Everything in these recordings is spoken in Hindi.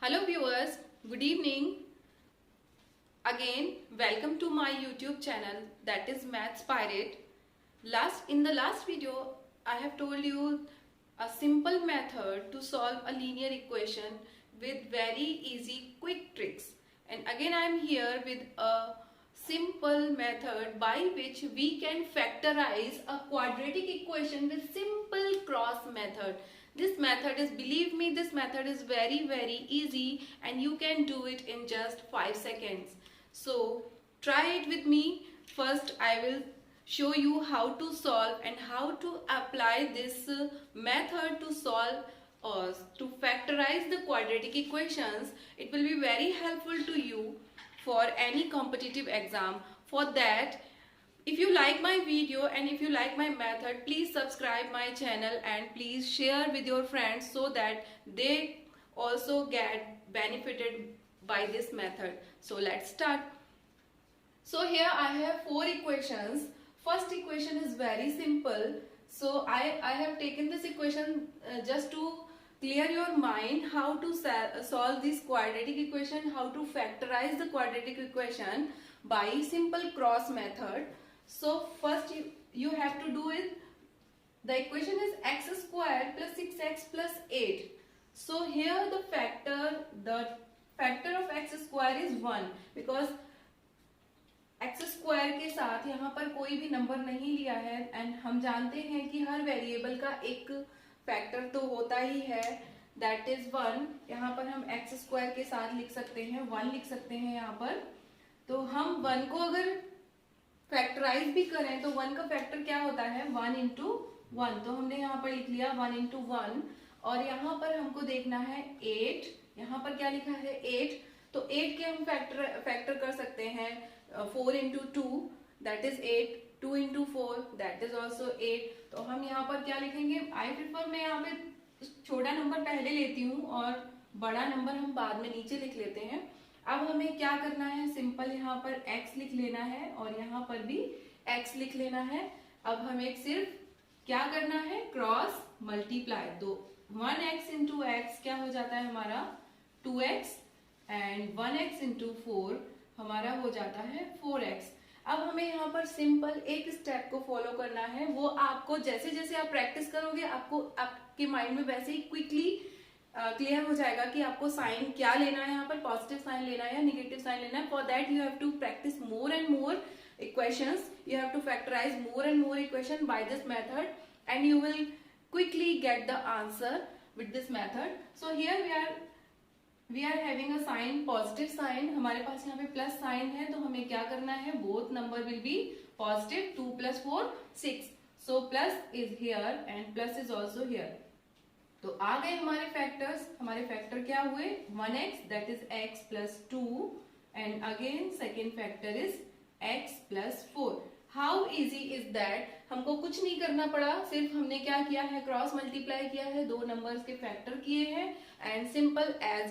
Hello viewers, good evening. Again, welcome to my YouTube channel, that is Maths Pirate. In the last video, I have told you a simple method to solve a linear equation with very easy quick tricks. And again I am here with a simple method by which we can factorize a quadratic equation with simple cross method. This method is, believe me, this method is very easy and you can do it in just 5 seconds. So try it with me. First I will show you how to solve and how to apply this method to solve or to factorize the quadratic equations. It will be very helpful to you for any competitive exam. For that, if you like my video and if you like my method, please subscribe my channel and please share with your friends so that they also get benefited by this method. So let's start. So here I have 4 equations. First equation is very simple. So I have taken this equation just to clear your mind how to solve this quadratic equation, how to factorize the quadratic equation by simple cross method. So first you have to do it. The equation is x squared plus 6x plus 8. So here the factor of x square is 1 because x square के साथ यहाँ पर कोई भी नंबर नहीं लिया है एंड हम जानते हैं कि हर वेरिएबल का एक फैक्टर तो होता ही है, दैट इज 1. यहाँ पर हम एक्स स्क्वायर के साथ लिख सकते हैं 1 लिख सकते हैं यहाँ पर. तो हम 1 को अगर फैक्टराइज भी करें तो 1 का फैक्टर क्या होता है 1 इंटू 1. तो हमने यहाँ पर लिख लिया 1 इंटू 1 और यहाँ पर हमको देखना है 8. यहाँ पर क्या लिखा है 8. तो 8 के हम फैक्टर कर सकते हैं 4 into 2 that is 8. 2 into 4 that is also 8. तो हम यहाँ पर क्या लिखेंगे, आई प्रिफर, मैं यहाँ पे छोटा नंबर पहले लेती हूँ और बड़ा नंबर हम बाद में नीचे लिख लेते हैं. अब हमें क्या करना है, सिंपल यहाँ पर x लिख लेना है और यहाँ पर भी x लिख लेना है. अब हमें सिर्फ क्या करना है, क्रॉस मल्टीप्लाई. तो 1x इंटू एक्स क्या हो जाता है हमारा 2x एंड 1x इंटू 4 हमारा हो जाता है 4x. अब हमें यहाँ पर सिंपल एक स्टेप को फॉलो करना है. वो आपको जैसे जैसे आप प्रैक्टिस करोगे आपको आपके माइंड में वैसे ही क्विकली क्लियर हो जाएगा कि आपको साइन क्या लेना है, यहाँ पर पॉजिटिव साइन लेना है या निगेटिव साइन लेना है. For that you have to practise more and more equations. You have to factorise more and more equation by this method and you will quickly get the answer with this method. So here we are having a sign, positive sign. हमारे पास यहाँ पे प्लस साइन है तो हमें क्या करना है, both number will be positive. 2 plus 4 6. So plus is here and plus is also here. तो आ गए हमारे फैक्टर्स. हमारे फैक्टर क्या हुए 1x that is x plus 2 and again second factor is x plus 4. How easy is that. हमको कुछ नहीं करना पड़ा, सिर्फ हमने क्या किया है, क्रॉस मल्टीप्लाई किया है, 2 नंबर्स के फैक्टर किए हैं and simple as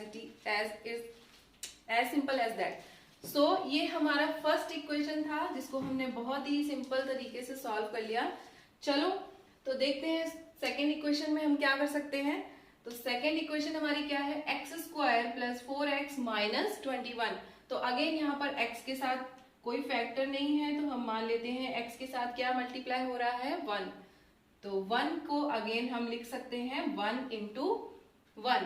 simple as that. So ये हमारा फर्स्ट इक्वेशन था जिसको हमने बहुत ही सिंपल तरीके से सॉल्व कर लिया. चलो तो देखते हैं सेकेंड इक्वेशन में हम क्या कर सकते हैं. तो सेकेंड इक्वेशन हमारी क्या है, x square plus 4x minus 21. तो अगेन यहाँ पर x के साथ कोई फैक्टर नहीं है तो हम मान लेते हैं x के साथ क्या मल्टीप्लाई हो रहा है 1. तो 1 को अगेन हम लिख सकते हैं 1 इंटू 1.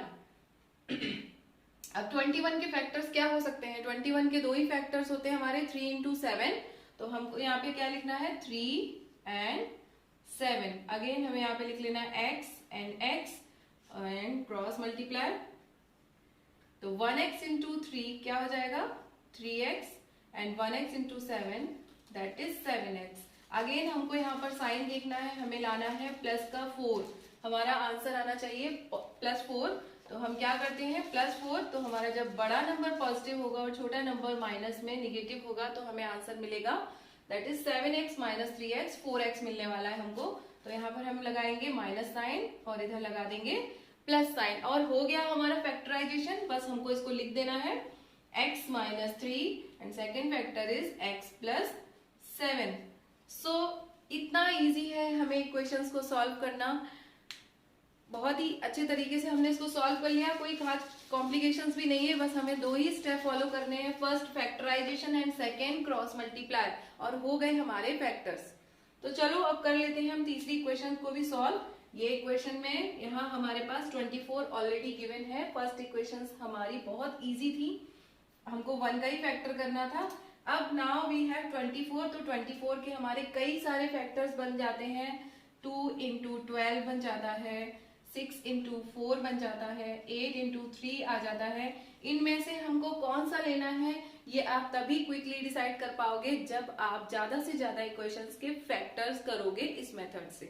अब 21 के फैक्टर्स क्या हो सकते हैं, 21 के 2 ही फैक्टर्स होते हैं हमारे 3 इंटू 7. तो हमको यहाँ पे क्या लिखना है 3 एंड 7. अगेन हमें यहाँ पे लिख लेना है x एंड क्रॉस मल्टीप्लाई. तो 1x इंटू 3 क्या हो जाएगा 3x and 1x into 7 that is 7x. Again हमको यहाँ पर साइन देखना है, हमें लाना है प्लस का 4. हमारा आंसर आना चाहिए प्लस 4. तो हम क्या करते हैं प्लस 4. तो हमारा जब बड़ा नंबर पॉजिटिव होगा और छोटा नंबर माइनस में निगेटिव होगा तो हमें आंसर मिलेगा that is 7x minus 3x. 4x मिलने वाला है हमको. तो यहाँ पर हम लगाएंगे माइनस साइन और इधर लगा देंगे प्लस साइन और हो गया हमारा फैक्टराइजेशन. बस हमको इसको लिख देना है x minus 3 and second factor is x plus 7. सो इतना इजी है हमें इक्वेशंस को सॉल्व करना. बहुत ही अच्छे तरीके से हमने इसको सॉल्व कर लिया, कोई खास कॉम्प्लिकेशंस भी नहीं है, बस हमें 2 ही स्टेप फॉलो करने हैं, first factorisation and second cross multiply, और हो गए हमारे फैक्टर्स। तो चलो अब कर लेते हैं हम तीसरी इक्वेशन को भी सॉल्व। ये इक्वेशन में यहाँ हमारे पास 24 ऑलरेडी गिवन है। फर्स्ट इक्वेशन हमारी बहुत इजी थी, हमको 1 का ही फैक्टर करना था। अब नाउ वी हैव 24, तो 24 के हमारे कई सारे फैक्टर्स बन जाते हैं। 2 इंटू 12 बन जाता है, 6 इंटू 4 बन जाता है, 8 इंटू 3 आ जाता है। इनमें से हमको कौन सा लेना है ये आप तभी क्विकली डिसाइड कर पाओगे जब आप ज्यादा से ज्यादा इक्वेशंस के फैक्टर्स करोगे इस मेथड से।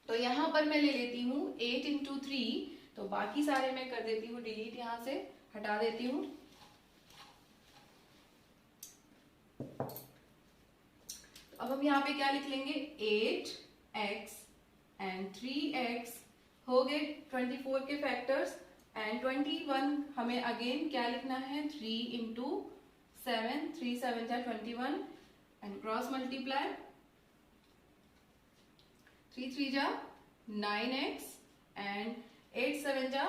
तो यहाँ पर मैं ले लेती हूँ 8 इंटू 3, तो बाकी सारे मैं कर देती हूँ डिलीट, यहाँ से हटा देती हूँ। अब हम यहाँ पे क्या लिख लेंगे, 8x एंड 3x हो गए 24 के फैक्टर्स। एंड 21 हमें अगेन क्या लिखना है, 3 इंटू 7, 3 7 जा 21 एंड क्रॉस मल्टीप्लाई, 3 3 जा 9x एंड 8 7 जा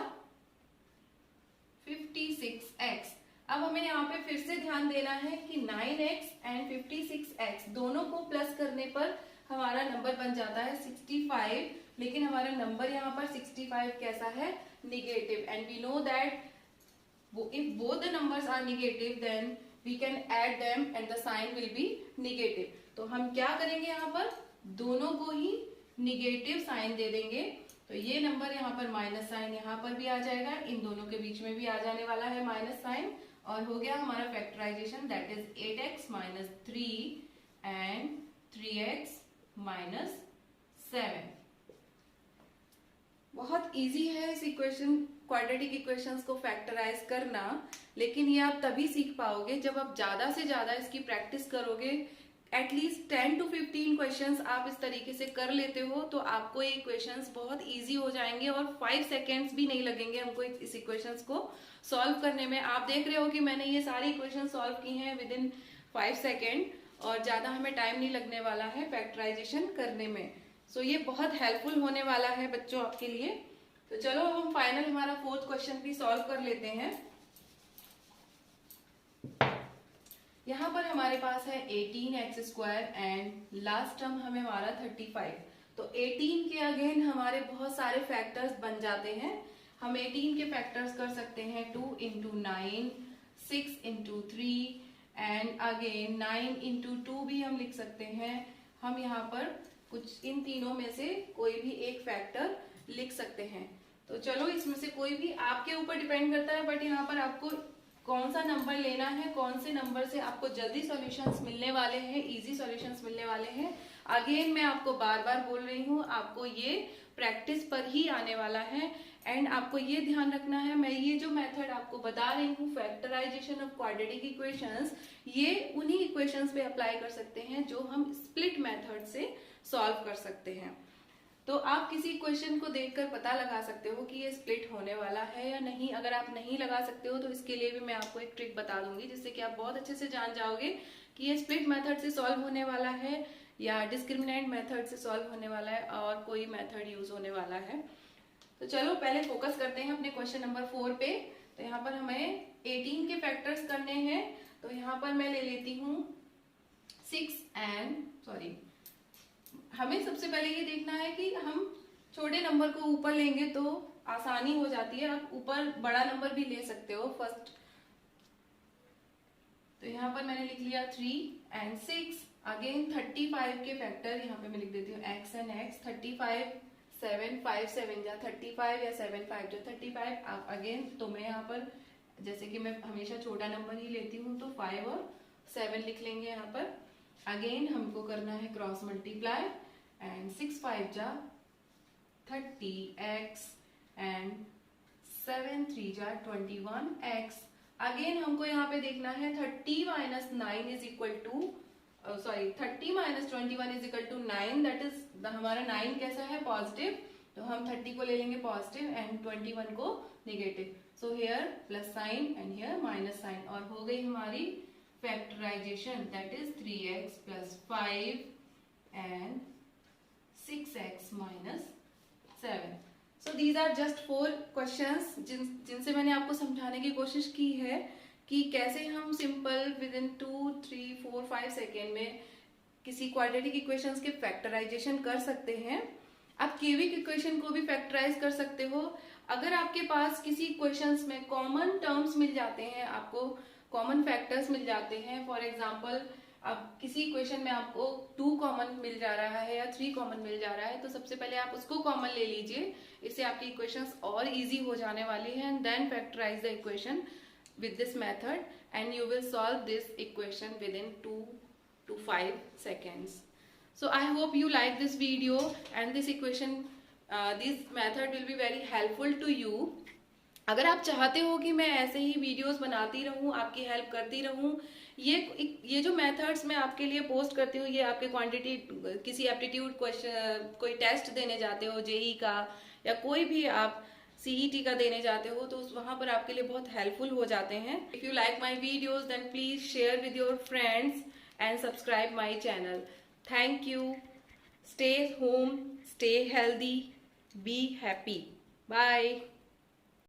56x। अब हमें यहाँ पे फिर से ध्यान देना है कि 9x एंड 56x दोनों को प्लस करने पर हमारा नंबर बन जाता है 65, लेकिन हमारा नंबर यहाँ पर 65 कैसा है, negative. And we know that if both the numbers are negative then we can add them and the sign will be negative। तो हम क्या करेंगे, यहाँ पर दोनों को ही निगेटिव साइन दे देंगे। तो ये नंबर यहाँ पर माइनस साइन यहाँ पर भी आ जाएगा, इन दोनों के बीच में भी आ जाने वाला है माइनस साइन, और हो गया हमारा factorisation, that is 8x minus 3 and 3x minus 7। बहुत इजी है इस इक्वेशन, क्वाड्रेटिक इक्वेशंस को फैक्टराइज करना, लेकिन ये आप तभी सीख पाओगे जब आप ज्यादा से ज्यादा इसकी प्रैक्टिस करोगे। एटलीस्ट 10 to 15 क्वेश्चंस आप इस तरीके से कर लेते हो तो आपको ये इक्वेशंस बहुत इजी हो जाएंगे और 5 सेकेंड्स भी नहीं लगेंगे हमको इस इक्वेशंस को सॉल्व करने में। आप देख रहे हो कि मैंने ये सारी इक्वेशन सॉल्व की हैं विद इन 5 सेकेंड, और ज्यादा हमें टाइम नहीं लगने वाला है फैक्टराइजेशन करने में। सो ये बहुत हेल्पफुल होने वाला है बच्चों आपके लिए। तो चलो अब हम फाइनल हमारा 4th क्वेश्चन भी सॉल्व कर लेते हैं। यहाँ पर हमारे पास है 18x² एंड लास्ट टर्म हमें हमारा 35। तो 18 के अगेन हमारे बहुत सारे फैक्टर्स बन जाते हैं। हम 18 के फैक्टर्स कर सकते हैं 2 into 9, 6 into 3 and again 9 into 2 भी हम लिख सकते हैं। हम यहाँ पर कुछ इन तीनों में से कोई भी एक फैक्टर लिख सकते हैं। तो चलो इसमें से कोई भी आपके ऊपर डिपेंड करता है, बट यहाँ पर आपको कौन सा नंबर लेना है, कौन से नंबर से आपको जल्दी सॉल्यूशंस मिलने वाले हैं, इजी सॉल्यूशंस मिलने वाले हैं। अगेन मैं आपको बार बार बोल रही हूँ, आपको ये प्रैक्टिस पर ही आने वाला है। एंड आपको ये ध्यान रखना है, मैं ये जो मेथड आपको बता रही हूँ फैक्टराइजेशन ऑफ क्वाड्रेटिक इक्वेशंस, ये उन्हीं इक्वेशंस पे अप्लाई कर सकते हैं जो हम स्प्लिट मेथड से सॉल्व कर सकते हैं। तो आप किसी क्वेश्चन को देखकर पता लगा सकते हो कि ये स्प्लिट होने वाला है या नहीं। अगर आप नहीं लगा सकते हो तो इसके लिए भी मैं आपको एक ट्रिक बता दूंगी, जिससे कि आप बहुत अच्छे से जान जाओगे कि ये स्प्लिट मेथड से सॉल्व होने वाला है या डिस्क्रिमिनेंट मेथड से सॉल्व होने वाला है और कोई मेथड यूज होने वाला है। तो चलो पहले फोकस करते हैं अपने क्वेश्चन नंबर 4 पे। तो यहाँ पर हमें 18 के फैक्टर्स करने हैं। तो यहाँ पर मैं ले लेती हूँ 6 हमें सबसे पहले ये देखना है कि हम छोटे नंबर को ऊपर लेंगे तो आसानी हो जाती है। आप ऊपर बड़ा नंबर भी ले सकते हो फर्स्ट। तो यहाँ पर मैंने लिख लिया 3 एंड 6। अगेन 35 के फैक्टर यहाँ पे मैं लिख देती हूँ x एंड x। 35 7 5 7 जा 35 या 7 5 जा 35। आप अगेन तो मैं यहाँ पर जैसे कि मैं हमेशा छोटा नंबर ही लेती हूँ तो 5 और 7 लिख लेंगे यहाँ पर। अगेन हमको करना है क्रॉस मल्टीप्लाई एंड 6 5 जा 30x एंड 7 3 जा 21x। अगेन हमको यहाँ पे देखना है 30 minus 9 is equal to 30 minus 21 is equal to 9। That is हमारा 9 कैसा है, पॉजिटिव। तो हम 30 को ले लेंगे पॉजिटिव एंड 21 को negative. So here plus sign and here minus sign, और हो गई हमारी factorisation, that is 3x plus 5 and 6x minus 7। So these are just 4 questions जिनसे मैंने आपको समझाने की कोशिश की है कि कैसे हम सिंपल विद इन 2, 3, 4, 5 सेकेंड में किसी क्वाड्रेटिक इक्वेशंस के फैक्टराइजेशन कर सकते हैं। आप क्यूबिक इक्वेशन को भी फैक्टराइज कर सकते हो। अगर आपके पास किसी इक्वेशंस में कॉमन टर्म्स मिल जाते हैं, आपको कॉमन फैक्टर्स मिल जाते हैं, फॉर एग्जांपल अब किसी इक्वेशन में आपको 2 कॉमन मिल जा रहा है या 3 कॉमन मिल जा रहा है, तो सबसे पहले आप उसको कॉमन ले लीजिए। इससे आपकी इक्वेशंस और इजी हो जाने वाली है। And then factorise the equation with this method and you will solve this equation within 2 to 5 seconds. So I hope you like this video and this equation, this method will be very helpful to you. अगर आप चाहते हो कि मैं ऐसे ही वीडियोस बनाती रहूं, आपकी हेल्प करती रहूं, ये जो मेथड्स मैं आपके लिए पोस्ट करती हूँ, ये आपके क्वांटिटी किसी एप्टीट्यूड क्वेश्चन, कोई टेस्ट देने जाते हो जेई का या कोई भी आप सीईटी का देने जाते हो, तो वहां पर आपके लिए बहुत हेल्पफुल हो जाते हैं। If you like my videos then please share with your friends and subscribe my channel. Thank you. Stay home, stay healthy, be happy. Bye.